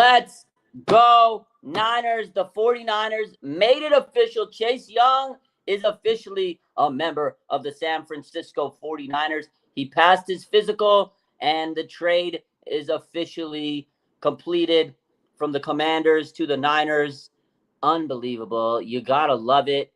Let's go Niners. The 49ers made it official. Chase Young is officially a member of the San Francisco 49ers. He passed his physical, and the trade is officially completed from the Commanders to the Niners. Unbelievable. You got to love it.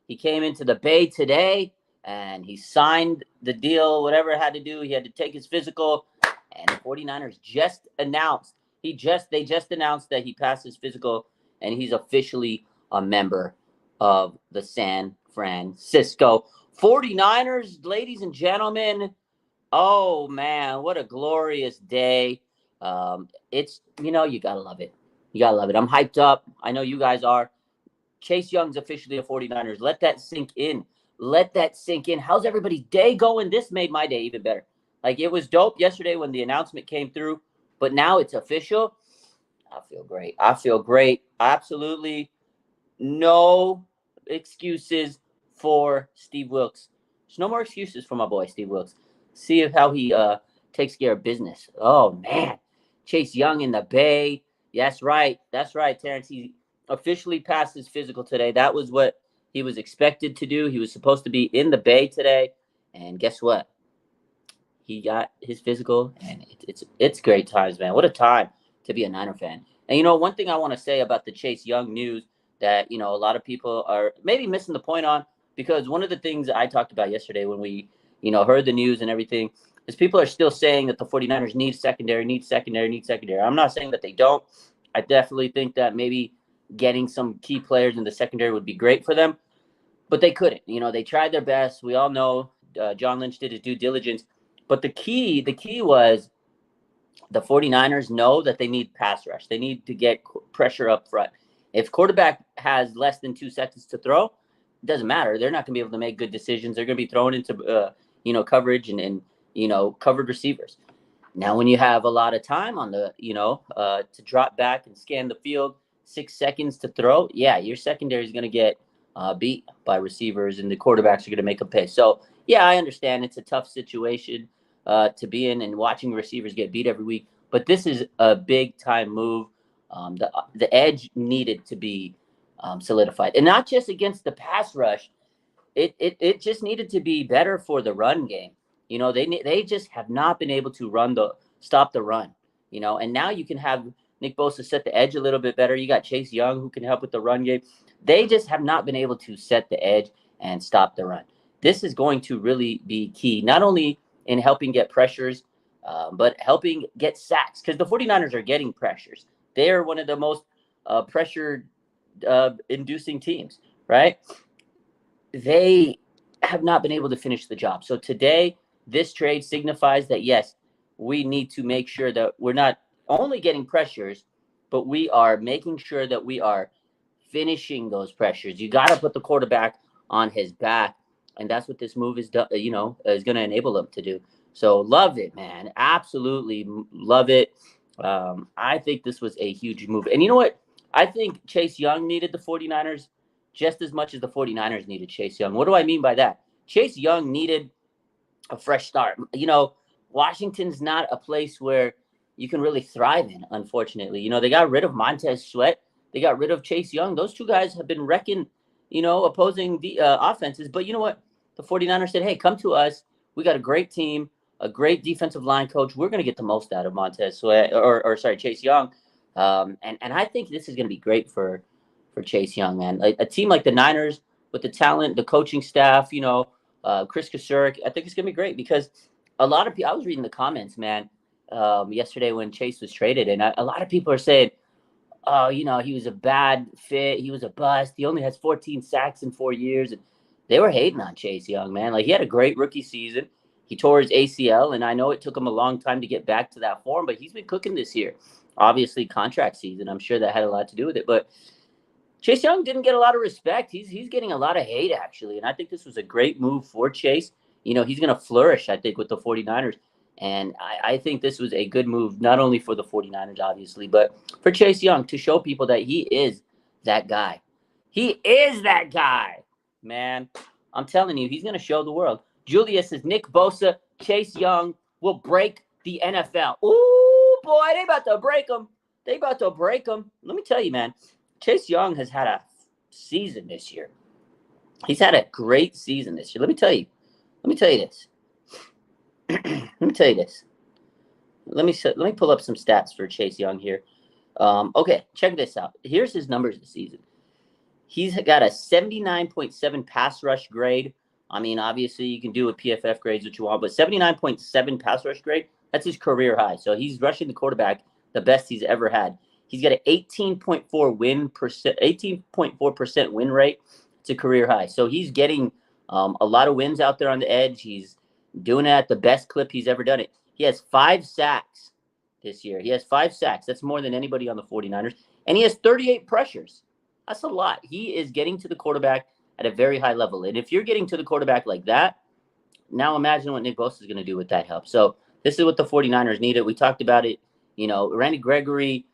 He came into the Bay today, and he signed the deal, whatever it had to do. He had to take his physical, and the 49ers just announced they just announced that he passed his physical, and he's officially a member of the San Francisco 49ers. Ladies and gentlemen, oh man, what a glorious day. It's, you gotta love it. You gotta love it. I'm hyped up. I know you guys are. Chase Young's officially a 49ers. Let that sink in. How's everybody's day going? This made my day even better. Like, it was dope yesterday when the announcement came through, but now it's official. I feel great. Absolutely no excuses for Steve Wilks. There's no more excuses for my boy Steve Wilks. See how he takes care of business. Oh man, Chase Young in the Bay. That's right, Terrence. He officially passed his physical today. That was what he was expected to do. He was supposed to be in the Bay today, and guess what? He got his physical, and it's great times, man. What a time to be a Niner fan. And one thing I want to say about the Chase Young news that a lot of people are maybe missing the point on, because one of the things that I talked about yesterday when we heard the news and everything is people are still saying that the 49ers need secondary. I'm not saying that they don't. I definitely think that maybe getting some key players in the secondary would be great for them, but they couldn't. They tried their best. We all know John Lynch did his due diligence. But the key was the 49ers know that they need pass rush. They need to get pressure up front. If quarterback has less than 2 seconds to throw, it doesn't matter. They're not going to be able to make good decisions. They're going to be thrown into, coverage and covered receivers. Now, when you have a lot of time on the, to drop back and scan the field, 6 seconds to throw, yeah, your secondary is going to get beat by receivers, and the quarterbacks are going to make a pay. So, yeah, I understand it's a tough situation to be in, and watching receivers get beat every week. But this is a big-time move. The edge needed to be solidified. And not just against the pass rush. It just needed to be better for the run game. They just have not been able to stop the run. And now you can have Nick Bosa set the edge a little bit better. You got Chase Young who can help with the run game. They just have not been able to set the edge and stop the run. This is going to really be key, not only in helping get pressures, but helping get sacks, because the 49ers are getting pressures. They are one of the most pressure-inducing teams, right? They have not been able to finish the job. So today, this trade signifies that, yes, we need to make sure that we're not only getting pressures, but we are making sure that we are finishing those pressures. You got to put the quarterback on his back, and that's what this move is going to enable them to do. So love it, man. Absolutely love it. I think this was a huge move. And you know what? I think Chase Young needed the 49ers just as much as the 49ers needed Chase Young. What do I mean by that? Chase Young needed a fresh start. Washington's not a place where you can really thrive in, unfortunately. They got rid of Montez Sweat. They got rid of Chase Young. Those two guys have been wrecking, opposing the offenses. But you know what? The 49ers said, hey, come to us. We got a great team, a great defensive line coach. We're going to get the most out of Montez Sweat, Chase Young. And I think this is going to be great for Chase Young, man. Like a team like the Niners with the talent, the coaching staff, Chris Kasurik, I think it's going to be great, because a lot of people, I was reading the comments, man, yesterday when Chase was traded, and a lot of people are saying, oh, he was a bad fit. He was a bust. He only has 14 sacks in 4 years. And they were hating on Chase Young, man. Like, he had a great rookie season. He tore his ACL, and I know it took him a long time to get back to that form, but he's been cooking this year. Obviously, contract season, I'm sure that had a lot to do with it. But Chase Young didn't get a lot of respect. He's getting a lot of hate, actually. And I think this was a great move for Chase. He's going to flourish, I think, with the 49ers. And I think this was a good move, not only for the 49ers, obviously, but for Chase Young to show people that he is that guy. He is that guy, man. I'm telling you, he's going to show the world. Julius says Nick Bosa, Chase Young will break the NFL. Ooh, boy, they about to break them. They about to break him. Let me tell you, man. Chase Young has had a season this year. He's had a great season this year. Let me tell you this. Let me tell you this. Let me pull up some stats for Chase Young here. Okay, check this out. Here's his numbers this season. He's got a 79.7 pass rush grade. I mean, obviously, you can do with PFF grades what you want, but 79.7 pass rush grade, that's his career high. So he's rushing the quarterback the best he's ever had. He's got an 18.4% win rate. It's a career high. So he's getting a lot of wins out there on the edge. He's doing it at the best clip he's ever done it. He has 5 sacks this year. He has 5 sacks. That's more than anybody on the 49ers. And he has 38 pressures. That's a lot. He is getting to the quarterback at a very high level. And if you're getting to the quarterback like that, now imagine what Nick Bosa is going to do with that help. So this is what the 49ers needed. We talked about it. You know, Randy Gregory,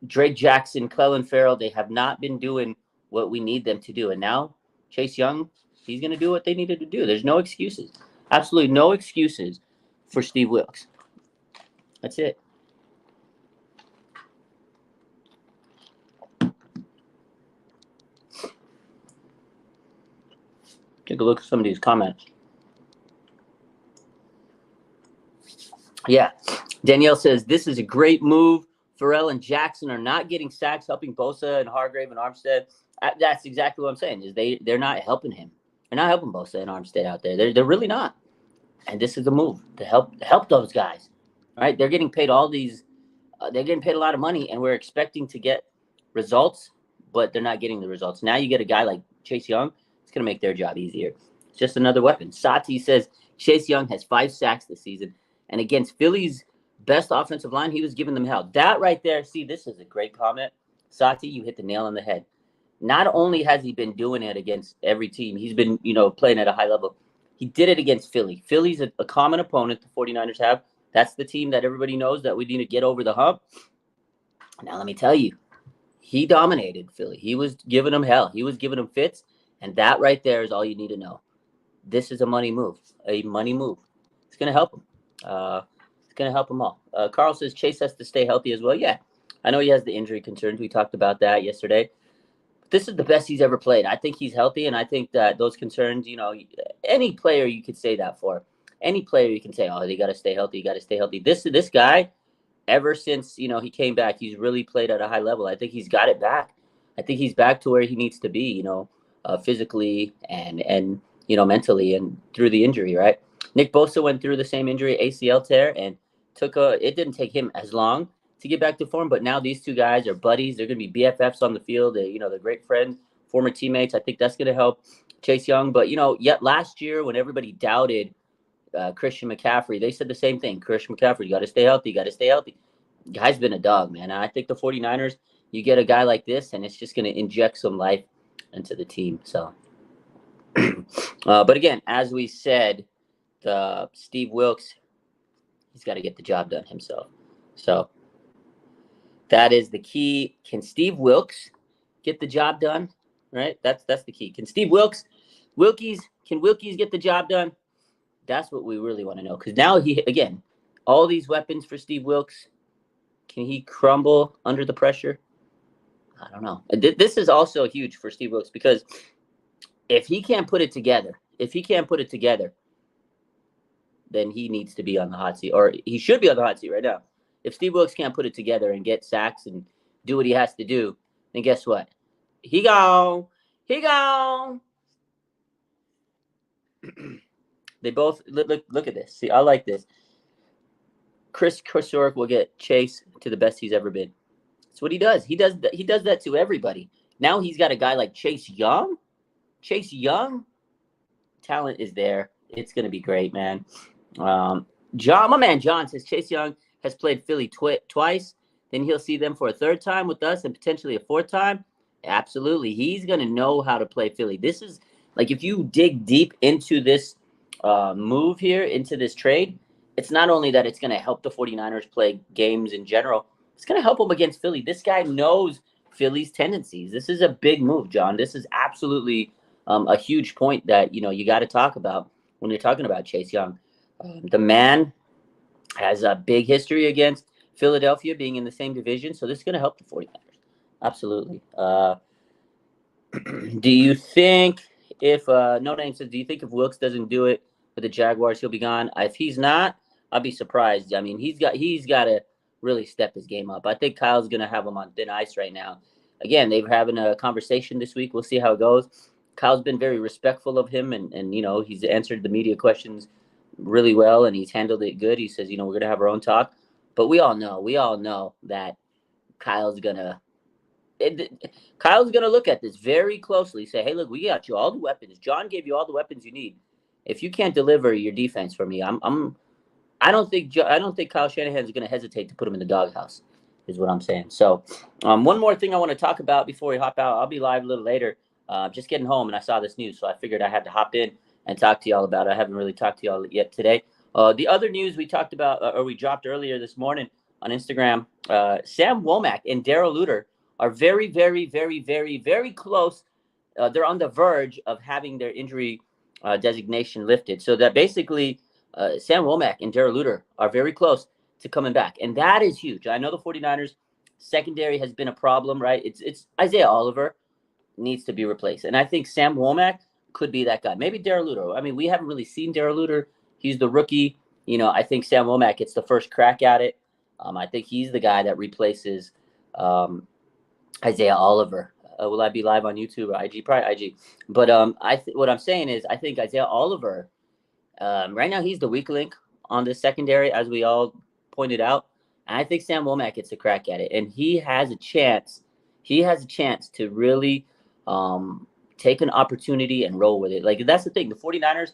Drake Jackson, Clelin Ferrell, they have not been doing what we need them to do. And now Chase Young, he's going to do what they needed to do. There's no excuses. Absolutely no excuses for Steve Wilks. That's it. Take a look at some of these comments. Yeah. Danielle says, this is a great move. Ferrell and Jackson are not getting sacks, helping Bosa and Hargrave and Armstead. That's exactly what I'm saying, is they're not helping him. They're not helping Bosa and Armstead out there. They're really not. And this is a move to help those guys. All right? They're getting paid they're getting paid a lot of money, and we're expecting to get results, but they're not getting the results. Now you get a guy like Chase Young. It's going to make their job easier. It's just another weapon. Sati says Chase Young has 5 sacks this season. And against Philly's best offensive line, he was giving them hell. That right there, see, this is a great comment. Sati, you hit the nail on the head. Not only has he been doing it against every team, he's been, playing at a high level. He did it against Philly. Philly's a common opponent the 49ers have. That's the team that everybody knows that we need to get over the hump. Now, let me tell you, he dominated Philly. He was giving them hell. He was giving them fits. And that right there is all you need to know. This is a money move. It's going to help him. It's going to help them all. Carl says Chase has to stay healthy as well. Yeah, I know he has the injury concerns. We talked about that yesterday. But this is the best he's ever played. I think he's healthy, and I think that those concerns, any player you could say that for. Any player you can say, oh, they got to stay healthy. You got to stay healthy. This guy, ever since, he came back, he's really played at a high level. I think he's got it back. I think he's back to where he needs to be, physically and mentally and through the injury, right? Nick Bosa went through the same injury, ACL tear, and it didn't take him as long to get back to form, but now these two guys are buddies. They're going to be BFFs on the field. They're great friends, former teammates. I think that's going to help Chase Young. But, yet last year when everybody doubted Christian McCaffrey, they said the same thing. Christian McCaffrey, you got to stay healthy. You got to stay healthy. Guy's been a dog, man. I think the 49ers, you get a guy like this, and it's just going to inject some life into the team. So, but again, as we said, Steve Wilks, he's got to get the job done himself. So that is the key. Can Steve Wilks get the job done? Right? That's the key. Can Steve Wilkies get the job done? That's what we really want to know. Because now all these weapons for Steve Wilks, can he crumble under the pressure? I don't know. This is also huge for Steve Wilks because if he can't put it together, then he needs to be on the hot seat, or he should be on the hot seat right now. If Steve Wilks can't put it together and get sacks and do what he has to do, then guess what? He gone. They both look at this. See, I like this. Chris Kosoric will get Chase to the best he's ever been. That's what he does. He does that to everybody. Now he's got a guy like Chase Young. Talent is there. It's going to be great, man. My man John says Chase Young has played Philly twice. Then he'll see them for a third time with us and potentially a fourth time. Absolutely. He's going to know how to play Philly. This is like, if you dig deep into this move here, into this trade, it's not only that it's going to help the 49ers play games in general, it's going to help them against Philly. This guy knows Philly's tendencies. This is a big move, John. This is absolutely a huge point that, you got to talk about when you're talking about Chase Young. The man has a big history against Philadelphia being in the same division. So this is going to help the 49ers. Absolutely. Do you think if No Name says, do you think if Wilkes doesn't do it with the Jaguars, he'll be gone? If he's not, I'll be surprised. I mean, he's got to really step his game up. I think Kyle's going to have him on thin ice right now. Again, they're having a conversation this week. We'll see how it goes. Kyle's been very respectful of him, and he's answered the media questions really well, and he's handled it good. He says, we're going to have our own talk. But we all know that Kyle's going to look at this very closely, say, hey, look, we got you all the weapons. John gave you all the weapons you need. If you can't deliver your defense for me, I don't think Kyle Shanahan's going to hesitate to put him in the doghouse, is what I'm saying. So one more thing I want to talk about before we hop out. I'll be live a little later. Just getting home, and I saw this news, so I figured I had to hop in and talk to y'all about it. I haven't really talked to y'all yet today. The other news we talked about, or we dropped earlier this morning on Instagram, Sam Womack and Darrell Luter are very, very, very, very, very close. They're on the verge of having their injury designation lifted. So that basically Sam Womack and Darrell Luter are very close to coming back. And that is huge. I know the 49ers secondary has been a problem, right? It's Isaiah Oliver needs to be replaced. And I think Sam Womack could be that guy. Maybe Darrell Luter. I mean, we haven't really seen Darrell Luter. He's the rookie. I think Sam Womack gets the first crack at it. I think he's the guy that replaces Isaiah Oliver. Will I be live on YouTube or IG? Probably IG. But what I'm saying is I think Isaiah Oliver, right now he's the weak link on the secondary, as we all pointed out. And I think Sam Womack gets a crack at it. And he has a chance. He has a chance to really take an opportunity and roll with it. Like, that's the thing. The 49ers,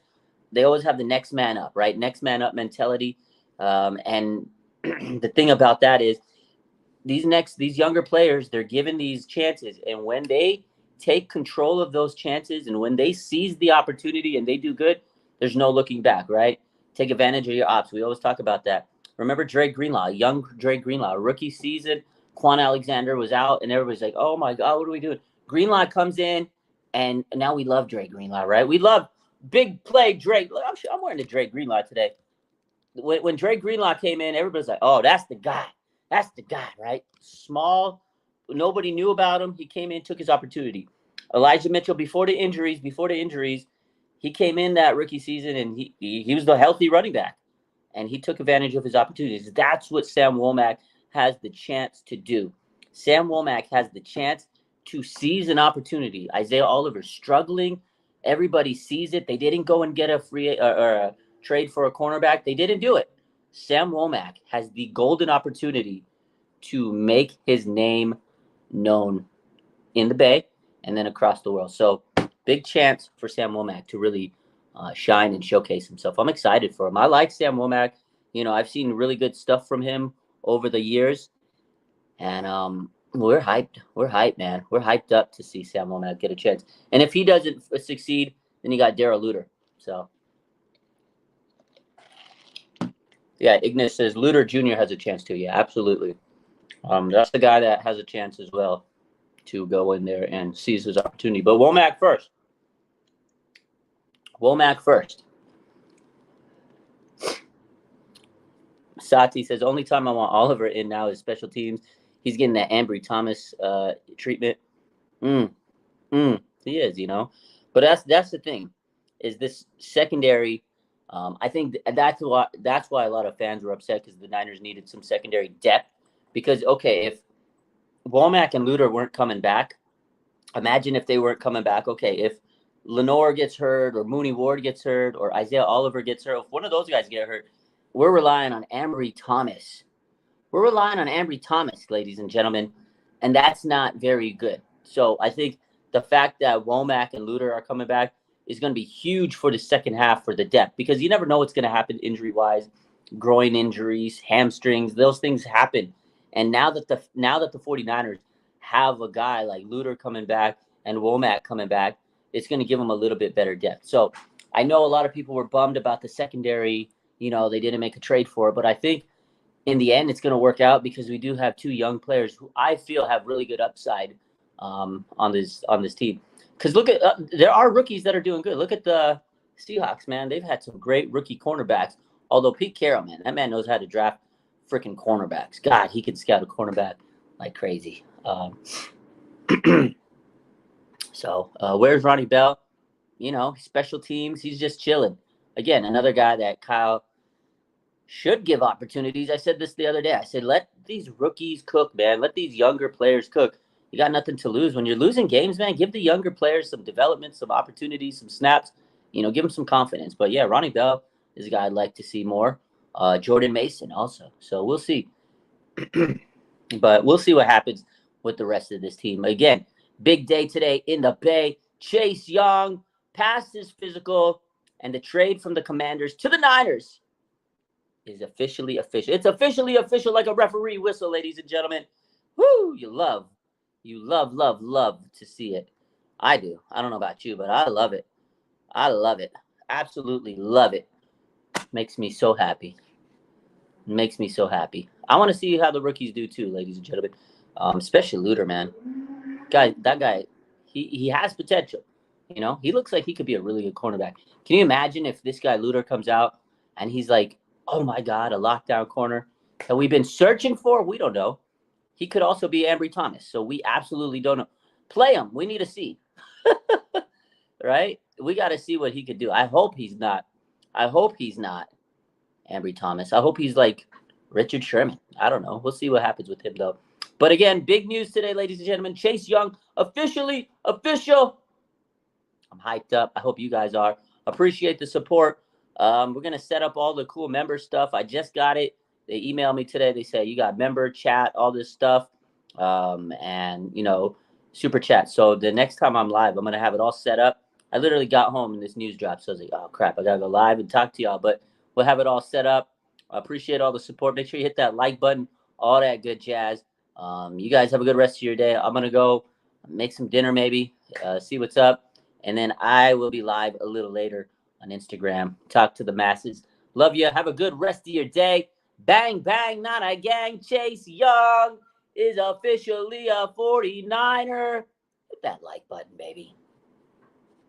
they always have the next man up, right? Next man up mentality. And the thing about that is these younger players, they're given these chances. And when they take control of those chances and when they seize the opportunity and they do good, there's no looking back, right? Take advantage of your ops. We always talk about that. Remember Dre Greenlaw, young Dre Greenlaw, rookie season. Quan Alexander was out, and everybody's like, oh, my God, what are we doing? Greenlaw comes in, and now we love Dre Greenlaw, right? We love big play Dre. Look, I'm wearing the Dre Greenlaw today. When Dre Greenlaw came in, everybody's like, oh, that's the guy. That's the guy, right? Small. Nobody knew about him. He came in, took his opportunity. Elijah Mitchell, before the injuries, he came in that rookie season, and he was the healthy running back, and he took advantage of his opportunities. That's what Sam Womack has the chance to do. Sam Womack has the chance to seize an opportunity. Isaiah Oliver struggling. Everybody sees it. They didn't go and get a free or a trade for a cornerback. They didn't do it. Sam Womack has the golden opportunity to make his name known in the Bay and then across the world. So big chance for Sam Womack to really shine and showcase himself. I'm excited for him. I like Sam Womack. I've seen really good stuff from him over the years. And we're hyped. We're hyped, man. We're hyped up to see Sam Womack get a chance. And if he doesn't succeed, then you got Darrell Luter. So, yeah, Ignis says Luter Jr. has a chance too. Yeah, absolutely. That's the guy that has a chance as well to go in there and seize his opportunity. But Womack first. Sati says, only time I want Oliver in now is special teams. He's getting that Ambry Thomas treatment. He is, But that's the thing, is this secondary. I think that's why a lot of fans were upset, because the Niners needed some secondary depth. Because, okay, if Womack and Luter weren't coming back, imagine if they weren't coming back. Okay, if Lenore gets hurt or Mooney Ward gets hurt or Isaiah Oliver gets hurt, if one of those guys get hurt, we're relying on Ambry Thomas. Ladies and gentlemen, and that's not very good. So I think the fact that Womack and Luter are coming back is going to be huge for the second half for the depth, because you never know what's going to happen injury-wise, groin injuries, hamstrings, those things happen. And now that the 49ers have a guy like Luter coming back and Womack coming back, it's going to give them a little bit better depth. So I know a lot of people were bummed about the secondary. They didn't make a trade for it, but I think in the end, it's going to work out, because we do have two young players who I feel have really good upside on this team. Because look at there are rookies that are doing good. Look at the Seahawks, man. They've had some great rookie cornerbacks. Although Pete Carroll, man, that man knows how to draft freaking cornerbacks. God, he can scout a cornerback like crazy. So where's Ronnie Bell? You know, special teams. He's just chilling. Again, another guy that Kyle should give opportunities. I said this the other day. I said, let these rookies cook, man. Let these younger players cook. You got nothing to lose. When you're losing games, man, give the younger players some development, some opportunities, some snaps. You know, give them some confidence. But yeah, Ronnie Bell is a guy I'd like to see more. Jordan Mason also. So we'll see. But we'll see what happens with the rest of this team. Again, big day today in the Bay. Chase Young passed his physical, and the trade from the Commanders to the Niners is officially official. It's officially official like a referee whistle, ladies and gentlemen. Woo! You love to see it. I do. I don't know about you, but I love it. I love it. Absolutely love it. Makes me so happy. Makes me so happy. I want to see how the rookies do too, ladies and gentlemen. Especially Luter, man. That guy, he has potential. You know, he looks like he could be a really good cornerback. Can you imagine if this guy Luter comes out and he's like, oh my God, a lockdown corner that we've been searching for? We don't know. He could also be Ambry Thomas. So we absolutely don't know. Play him. We need to see. Right? We got to see what he could do. I hope he's not Ambry Thomas. I hope he's like Richard Sherman. I don't know. We'll see what happens with him, though. But again, big news today, ladies and gentlemen. Chase Young, officially official. I'm hyped up. I hope you guys are. Appreciate the support. We're going to set up all the cool member stuff. I just got it. They emailed me today. They say, you got member chat, all this stuff, and, you know, super chat. So the next time I'm live, I'm going to have it all set up. I literally got home and this news dropped. So I was like, oh, crap, I got to go live and talk to y'all. But we'll have it all set up. I appreciate all the support. Make sure you hit that like button, all that good jazz. You guys have a good rest of your day. I'm going to go make some dinner maybe, see what's up. And then I will be live a little later on Instagram. Talk to the masses. Love you. Have a good rest of your day. Bang, bang, not a gang. Chase Young is officially a 49er. Hit that like button, baby.